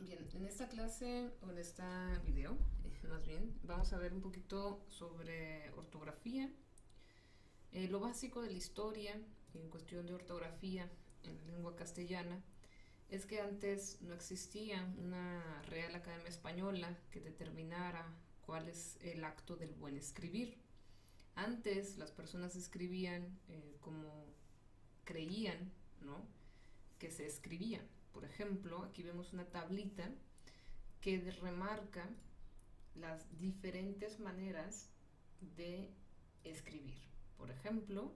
Bien, en esta clase o en este video, más bien, vamos a ver un poquito sobre ortografía, lo básico de la historia en cuestión de ortografía en lengua castellana. Es que antes no existía una Real Academia Española que determinara cuál es el acto del buen escribir. Antes las personas escribían como creían, ¿no? Que se escribían. Por ejemplo, aquí vemos una tablita que remarca las diferentes maneras de escribir. Por ejemplo,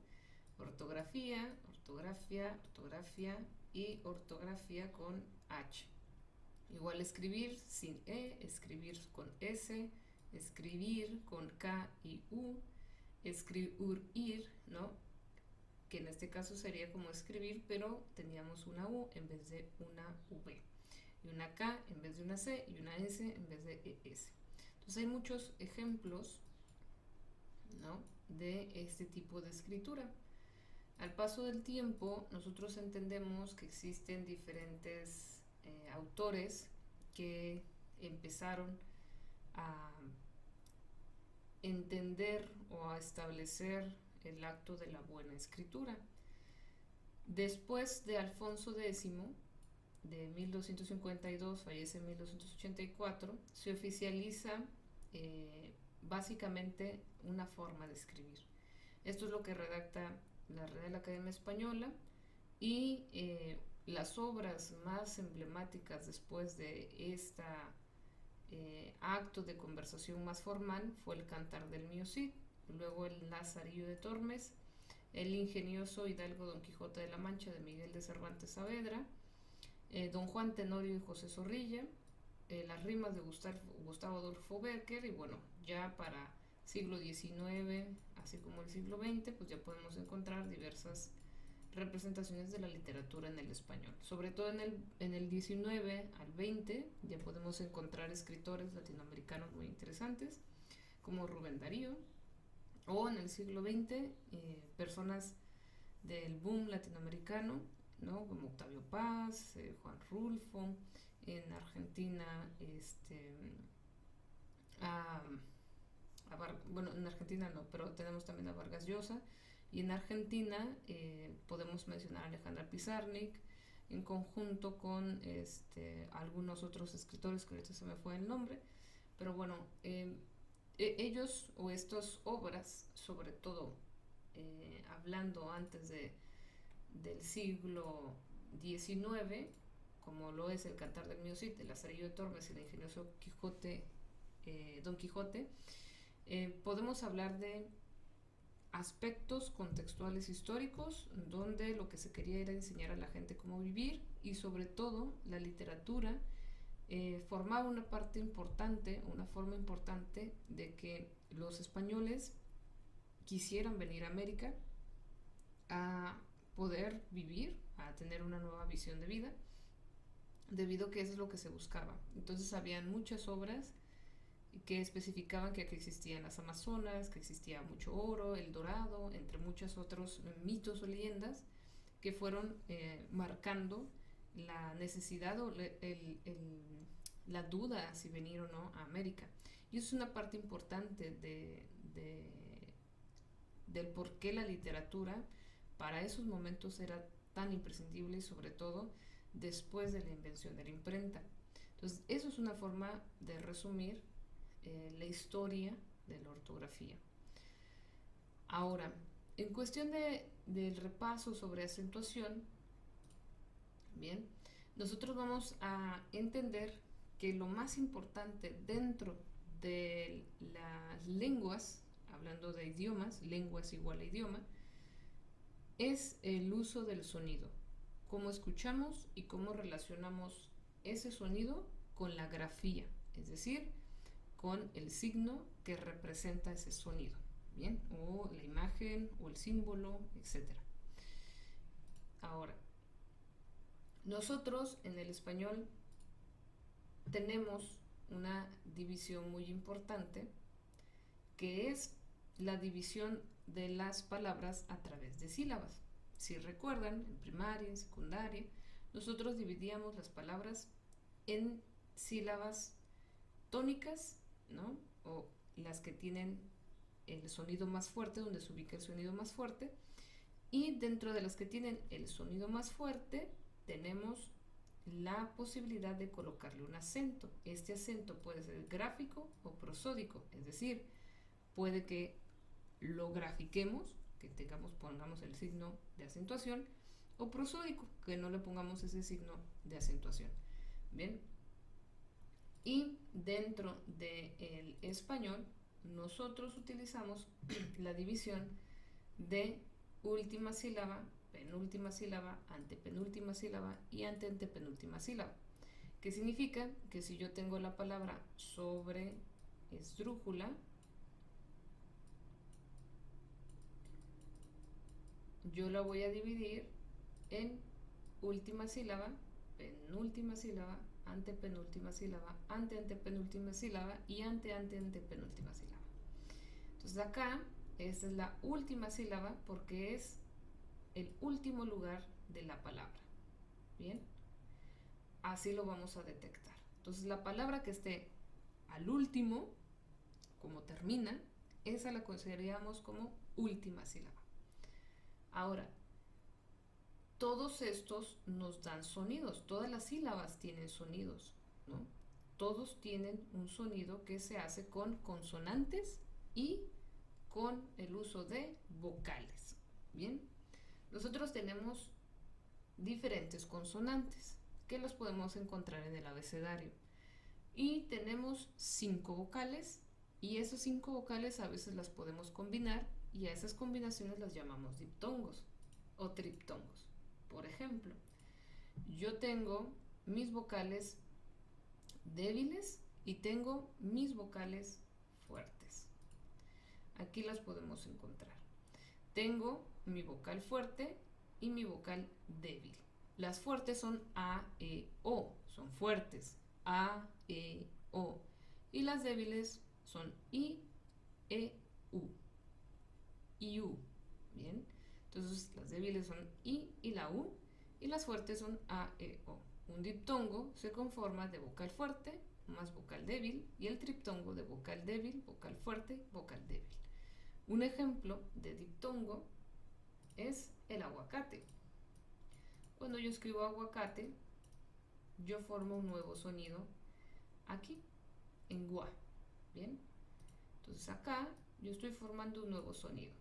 ortografía, ortografía, ortografía y ortografía con H. Igual escribir sin E, escribir con S, escribir con K y U, escribir, ¿no? Que en este caso sería como escribir, pero teníamos una U en vez de una V, y una K en vez de una C, y una S en vez de ES. Entonces hay muchos ejemplos, ¿no? De este tipo de escritura. Al paso del tiempo, nosotros entendemos que existen diferentes autores que empezaron a entender o a establecer el acto de la buena escritura. Después de Alfonso X, de 1252, fallece en 1284, se oficializa básicamente una forma de escribir. Esto es lo que redacta la Real Academia Española y las obras más emblemáticas después de esta acto de conversación más formal fue el Cantar del Mío Cid, luego el Lazarillo de Tormes, el ingenioso hidalgo Don Quijote de la Mancha de Miguel de Cervantes Saavedra, Don Juan Tenorio y José Zorrilla, las rimas de Gustavo Adolfo Bécquer, y bueno, ya para siglo XIX, así como el siglo XX, pues ya podemos encontrar diversas representaciones de la literatura en el español. Sobre todo en el 19 al 20 ya podemos encontrar escritores latinoamericanos muy interesantes, como Rubén Darío, o en el siglo XX personas del boom latinoamericano, ¿no? Como Octavio Paz, Juan Rulfo, en Argentina, a, bueno, en Argentina no, pero tenemos también a Vargas Llosa, y en Argentina podemos mencionar a Alejandra Pizarnik, en conjunto con algunos otros escritores que ahorita se me fue el nombre, pero bueno, ellos o estas obras, sobre todo hablando antes del siglo XIX, como lo es el Cantar del Mío Cid, el Lazarillo de Tormes y el ingenioso Don Quijote, podemos hablar de aspectos contextuales históricos donde lo que se quería era enseñar a la gente cómo vivir, y sobre todo la literatura formaba una parte importante, una forma importante de que los españoles quisieran venir a América a poder vivir, a tener una nueva visión de vida, debido a que eso es lo que se buscaba. Entonces habían muchas obras que especificaban que aquí existían las Amazonas, que existía mucho oro, el dorado, entre muchos otros mitos o leyendas que fueron marcando la necesidad o la duda si venir o no a América. Y eso es una parte importante del por qué la literatura para esos momentos era tan imprescindible, y sobre todo después de la invención de la imprenta. Entonces, eso es una forma de resumir la historia de la ortografía. Ahora, en cuestión del repaso sobre acentuación, bien, nosotros vamos a entender que lo más importante dentro de las lenguas, hablando de idiomas, lenguas igual a idioma, es el uso del sonido, cómo escuchamos y cómo relacionamos ese sonido con la grafía, es decir, con el signo que representa ese sonido, bien, o la imagen o el símbolo, etcétera. Ahora, nosotros en el español tenemos una división muy importante, que es la división de las palabras a través de sílabas. Si recuerdan, en primaria, en secundaria, nosotros dividíamos las palabras en sílabas tónicas, ¿no? O las que tienen el sonido más fuerte, donde se ubica el sonido más fuerte. Y dentro de las que tienen el sonido más fuerte, tenemos la posibilidad de colocarle un acento. Este acento puede ser gráfico o prosódico, es decir, puede que lo grafiquemos, que pongamos el signo de acentuación, o prosódico, que no le pongamos ese signo de acentuación. Bien, y dentro del español nosotros utilizamos la división de última sílaba, penúltima sílaba, antepenúltima sílaba y anteantepenúltima sílaba. ¿Qué significa? Que si yo tengo la palabra sobre esdrújula, yo la voy a dividir en última sílaba, penúltima sílaba, antepenúltima sílaba, anteantepenúltima sílaba y anteanteantepenúltima sílaba. Entonces acá, esta es la última sílaba porque es el último lugar de la palabra. Bien, así lo vamos a detectar. Entonces la palabra que esté al último, como termina, esa la consideraríamos como última sílaba. Ahora, todos estos nos dan sonidos, todas las sílabas tienen sonidos, ¿no? Todos tienen un sonido que se hace con consonantes y con el uso de vocales. Bien, nosotros tenemos diferentes consonantes que los podemos encontrar en el abecedario y tenemos 5 vocales y esas 5 vocales a veces las podemos combinar y a esas combinaciones las llamamos diptongos o triptongos. Por ejemplo, yo tengo mis vocales débiles y tengo mis vocales fuertes. Aquí las podemos encontrar. Tengo mi vocal fuerte y mi vocal débil. Las fuertes son A, E, O, son fuertes. A, E, O. Y las débiles son I, E, U. I, U. Bien. Entonces las débiles son I y la U. Y las fuertes son A, E, O. Un diptongo se conforma de vocal fuerte más vocal débil y el triptongo de vocal débil, vocal fuerte, vocal débil. Un ejemplo de diptongo es el aguacate. Cuando yo escribo aguacate, yo formo un nuevo sonido aquí, en gua. Bien, entonces acá yo estoy formando un nuevo sonido.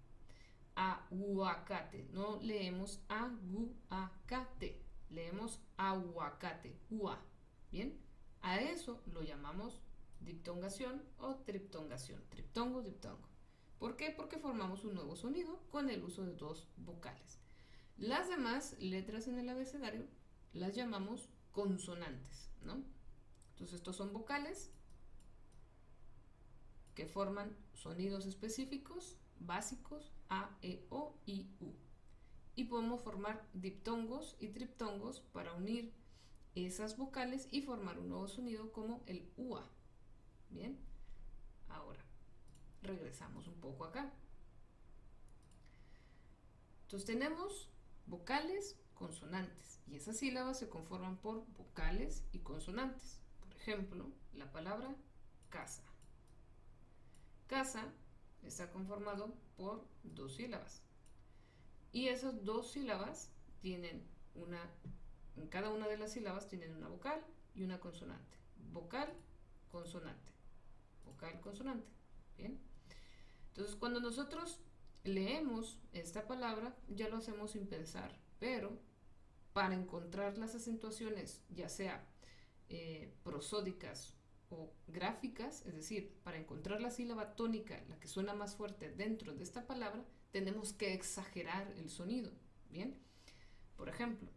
Aguacate, no leemos aguacate, leemos aguacate, ua. Bien, a eso lo llamamos diptongación o triptongación, triptongo, diptongo. ¿Por qué? Porque formamos un nuevo sonido con el uso de dos vocales. Las demás letras en el abecedario las llamamos consonantes, ¿no? Entonces estos son vocales que forman sonidos específicos, básicos, A, E, O, I, U. Y podemos formar diptongos y triptongos para unir esas vocales y formar un nuevo sonido como el UA. Bien, ahora regresamos un poco acá. Entonces tenemos vocales, consonantes, y esas sílabas se conforman por vocales y consonantes. Por ejemplo, la palabra casa. Casa está conformado por dos sílabas. Y esas dos sílabas tienen en cada una de las sílabas tienen una vocal y una consonante. Vocal, consonante. Vocal, consonante. Bien. Entonces, cuando nosotros leemos esta palabra, ya lo hacemos sin pensar, pero para encontrar las acentuaciones, ya sea prosódicas o gráficas, es decir, para encontrar la sílaba tónica, la que suena más fuerte dentro de esta palabra, tenemos que exagerar el sonido. Bien, por ejemplo,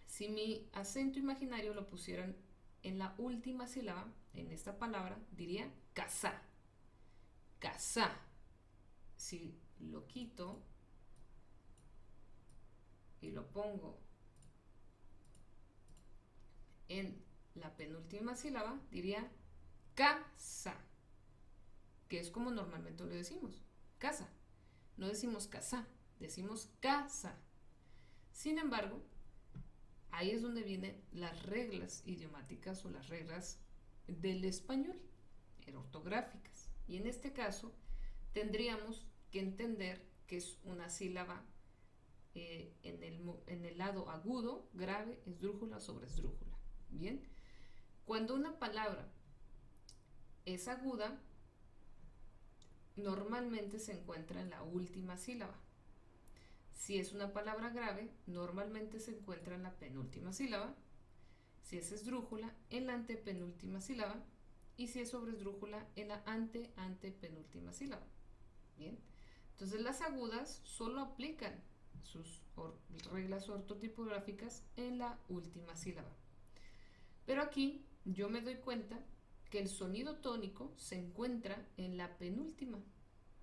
si mi acento imaginario lo pusieran en la última sílaba, en esta palabra, diría casá. Casá. Si lo quito y lo pongo en la penúltima sílaba, diría casa, que es como normalmente lo decimos, casa. No decimos casá, decimos casa. Sin embargo, Ahí es donde vienen las reglas idiomáticas o las reglas del español, ortográficas. Y en este caso tendríamos que entender que es una sílaba en el lado agudo, grave, esdrújula, sobreesdrújula. Bien, cuando una palabra es aguda, normalmente se encuentra en la última sílaba. Si es una palabra grave, normalmente se encuentra en la penúltima sílaba. Si es esdrújula, en la antepenúltima sílaba. Y si es sobreesdrújula, en la antepenúltima sílaba. Bien, entonces las agudas solo aplican sus reglas ortotipográficas en la última sílaba. Pero aquí yo me doy cuenta que el sonido tónico se encuentra en la penúltima.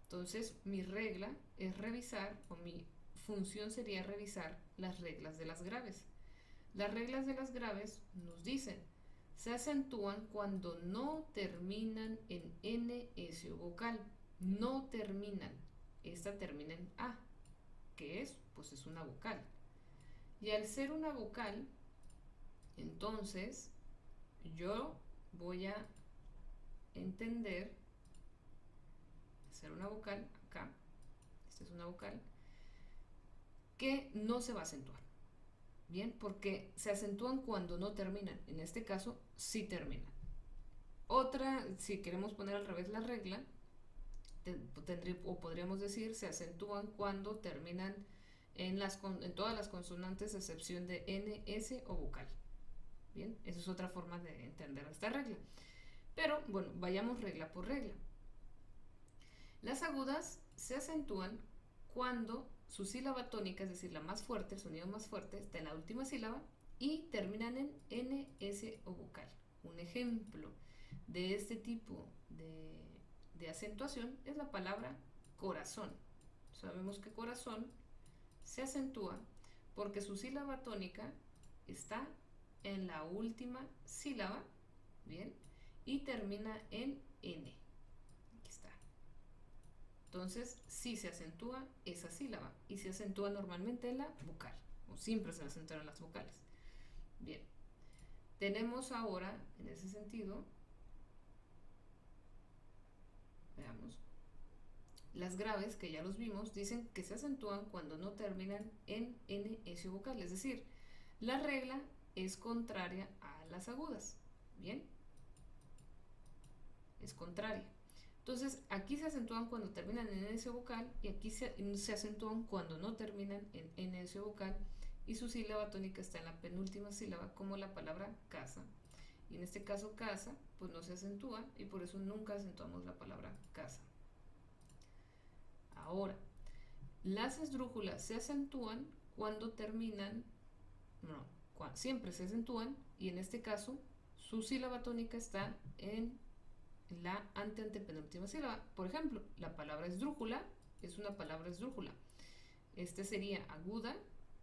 Entonces mi regla es revisar, o mi función sería revisar las reglas de las graves. Las reglas de las graves nos dicen, se acentúan cuando no terminan en N, S o vocal. No terminan. Esta termina en A. ¿Qué es? Pues es una vocal. Y al ser una vocal, entonces yo voy a entender, ser una vocal, acá, esta es una vocal, que no se va a acentuar. Bien, porque se acentúan cuando no terminan. En este caso, sí terminan. Otra, si queremos poner al revés la regla, podríamos decir, se acentúan cuando terminan en todas las consonantes, a excepción de N, S o vocal. Bien, esa es otra forma de entender esta regla. Pero, bueno, vayamos regla por regla. Las agudas se acentúan cuando su sílaba tónica, es decir, la más fuerte, el sonido más fuerte, está en la última sílaba y terminan en N, S o vocal. Un ejemplo de este tipo de acentuación es la palabra corazón. Sabemos que corazón se acentúa porque su sílaba tónica está en la última sílaba, bien, y termina en N. Aquí está. Entonces, sí se acentúa esa sílaba y se acentúa normalmente en la vocal, o siempre se acentúan en las vocales. Bien, tenemos ahora, en ese sentido, veamos, las graves, que ya los vimos, dicen que se acentúan cuando no terminan en N, S o vocal, es decir, la regla es contraria a las agudas. Bien, es contraria. Entonces, aquí se acentúan cuando terminan en NS vocal y aquí se acentúan cuando no terminan en NS vocal y su sílaba tónica está en la penúltima sílaba, como la palabra casa. Y en este caso casa, pues no se acentúa y por eso nunca acentuamos la palabra casa. Ahora, las esdrújulas se acentúan cuando terminan, no, siempre se acentúan y en este caso su sílaba tónica está en la antepenúltima sílaba. Por ejemplo, la palabra esdrújula es una palabra esdrújula. Este sería aguda,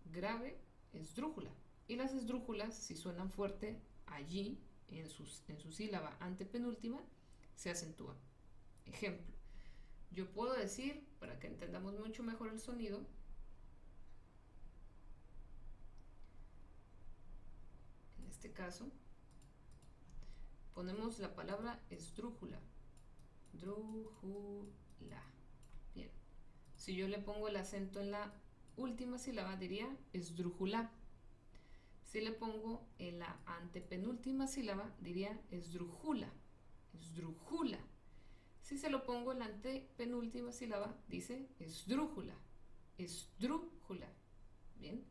grave, esdrújula. Y las esdrújulas, si suenan fuerte allí, en su sílaba antepenúltima, se acentúan. Ejemplo, yo puedo decir, para que entendamos mucho mejor el sonido, en este caso, ponemos la palabra esdrújula. Drújula. Bien. Si yo le pongo el acento en la última sílaba, diría esdrújula. Si le pongo en la antepenúltima sílaba, diría esdrújula. Esdrújula. Si se lo pongo en la antepenúltima sílaba, dice esdrújula. Esdrújula. Bien.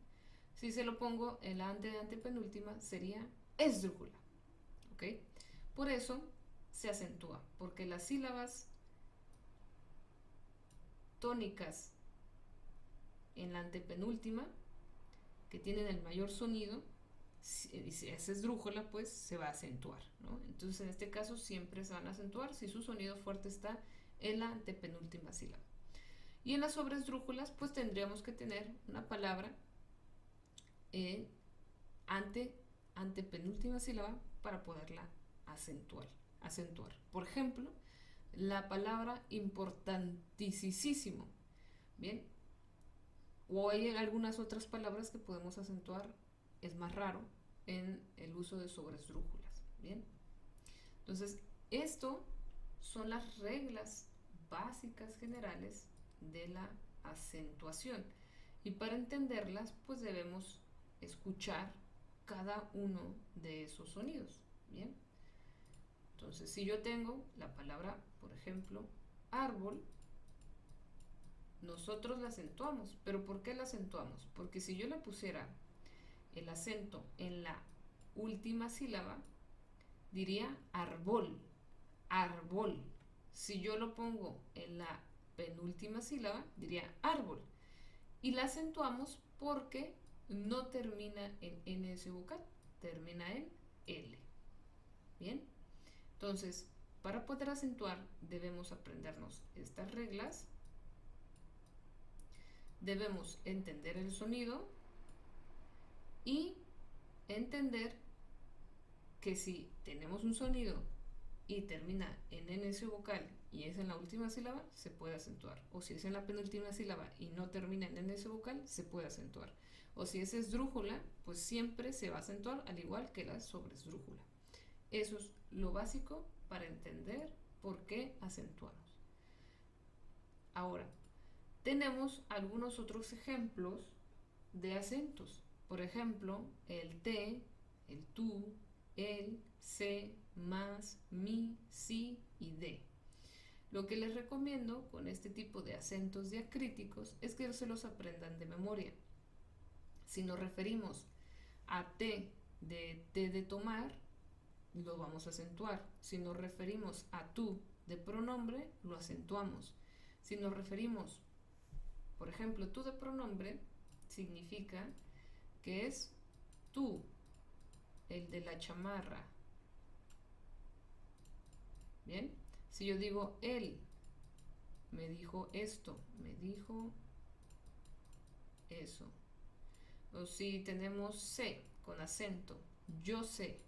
Si se lo pongo en la antepenúltima, sería esdrújula. ¿Ok? Por eso se acentúa, porque las sílabas tónicas en la antepenúltima, que tienen el mayor sonido, si es esdrújula, pues se va a acentuar, ¿no? Entonces en este caso siempre se van a acentuar si su sonido fuerte está en la antepenúltima sílaba. Y en las sobreesdrújulas, pues tendríamos que tener una palabra en antepenúltima sílaba para poderla acentuar. Por ejemplo, la palabra importantísimo. Bien, o hay algunas otras palabras que podemos acentuar es más raro en el uso de sobresdrújulas. Bien, entonces esto son las reglas básicas generales de la acentuación, y para entenderlas pues debemos escuchar cada uno de esos sonidos. Bien, entonces si yo tengo la palabra, por ejemplo, árbol, nosotros la acentuamos. ¿Pero por qué la acentuamos? Porque si yo le pusiera el acento en la última sílaba, diría árbol, árbol. Si yo lo pongo en la penúltima sílaba, diría árbol. Y la acentuamos porque no termina en NS vocal, termina en L. Bien, entonces, para poder acentuar debemos aprendernos estas reglas, debemos entender el sonido y entender que si tenemos un sonido y termina en NS vocal y es en la última sílaba, se puede acentuar. O si es en la penúltima sílaba y no termina en NS vocal, se puede acentuar. O si es esdrújula, pues siempre se va a acentuar, al igual que la sobresdrújula. Eso es lo básico para entender por qué acentuamos. Ahora, tenemos algunos otros ejemplos de acentos. Por ejemplo, el T, el tú, el, se, más, mi, si y de. Lo que les recomiendo con este tipo de acentos diacríticos es que se los aprendan de memoria. Si nos referimos a T de tomar, lo vamos a acentuar. Si nos referimos a tú de pronombre, lo acentuamos. Si nos referimos, por ejemplo, tú de pronombre, significa que es tú, el de la chamarra. Bien, si yo digo él me dijo esto, me dijo eso. O si tenemos sé con acento, yo sé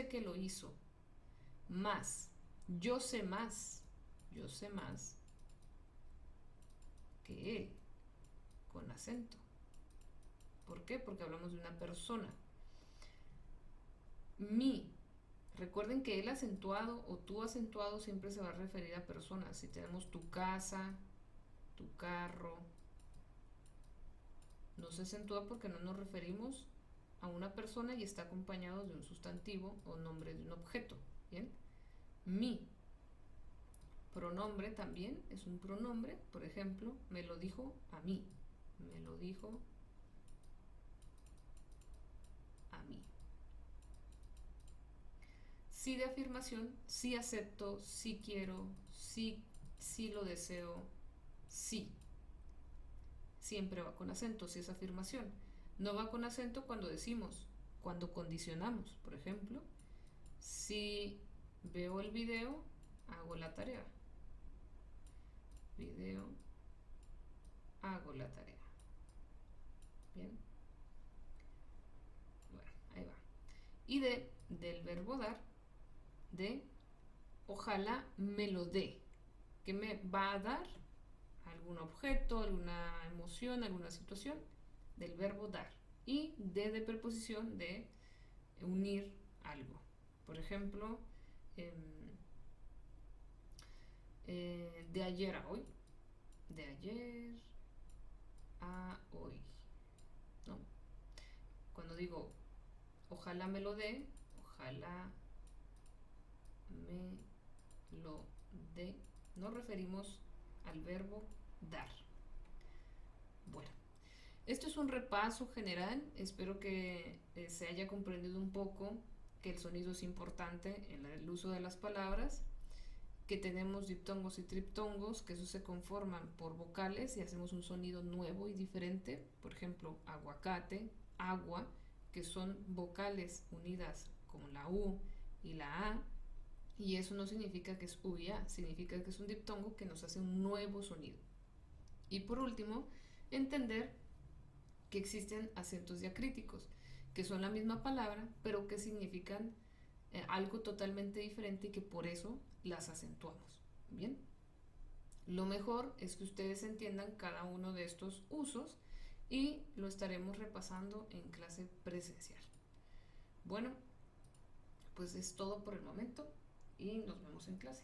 que lo hizo. Más, yo sé más que él, con acento. ¿Por qué? Porque hablamos de una persona. Mi, recuerden que el acentuado o tu acentuado siempre se va a referir a personas. Si tenemos tu casa, tu carro, no se acentúa porque no nos referimos a una persona y está acompañado de un sustantivo o nombre de un objeto. Bien, mi pronombre también es un pronombre. Por ejemplo, me lo dijo a mí, me lo dijo a mí. Sí de afirmación, sí acepto, sí quiero, sí lo deseo, sí. Siempre va con acento si es afirmación. No va con acento cuando decimos, cuando condicionamos. Por ejemplo, si veo el video, hago la tarea. Video, hago la tarea. Bien. Bueno, ahí va. Y del verbo dar, de ojalá me lo dé. ¿Qué me va a dar? Algún objeto, alguna emoción, alguna situación, del verbo dar. Y de preposición, de unir algo. Por ejemplo, de ayer a hoy. De ayer a hoy, ¿no? Cuando digo ojalá me lo dé, ojalá me lo dé, nos referimos al verbo dar. Bueno, esto es un repaso general. Espero que se haya comprendido un poco que el sonido es importante en el uso de las palabras, que tenemos diptongos y triptongos, que esos se conforman por vocales y hacemos un sonido nuevo y diferente. Por ejemplo, aguacate, agua, que son vocales unidas con la U y la A, y eso no significa que es U y A, significa que es un diptongo que nos hace un nuevo sonido. Y por último, entender que existen acentos diacríticos, que son la misma palabra, pero que significan algo totalmente diferente y que por eso las acentuamos. Bien, lo mejor es que ustedes entiendan cada uno de estos usos y lo estaremos repasando en clase presencial. Bueno, pues es todo por el momento y nos vemos en clase.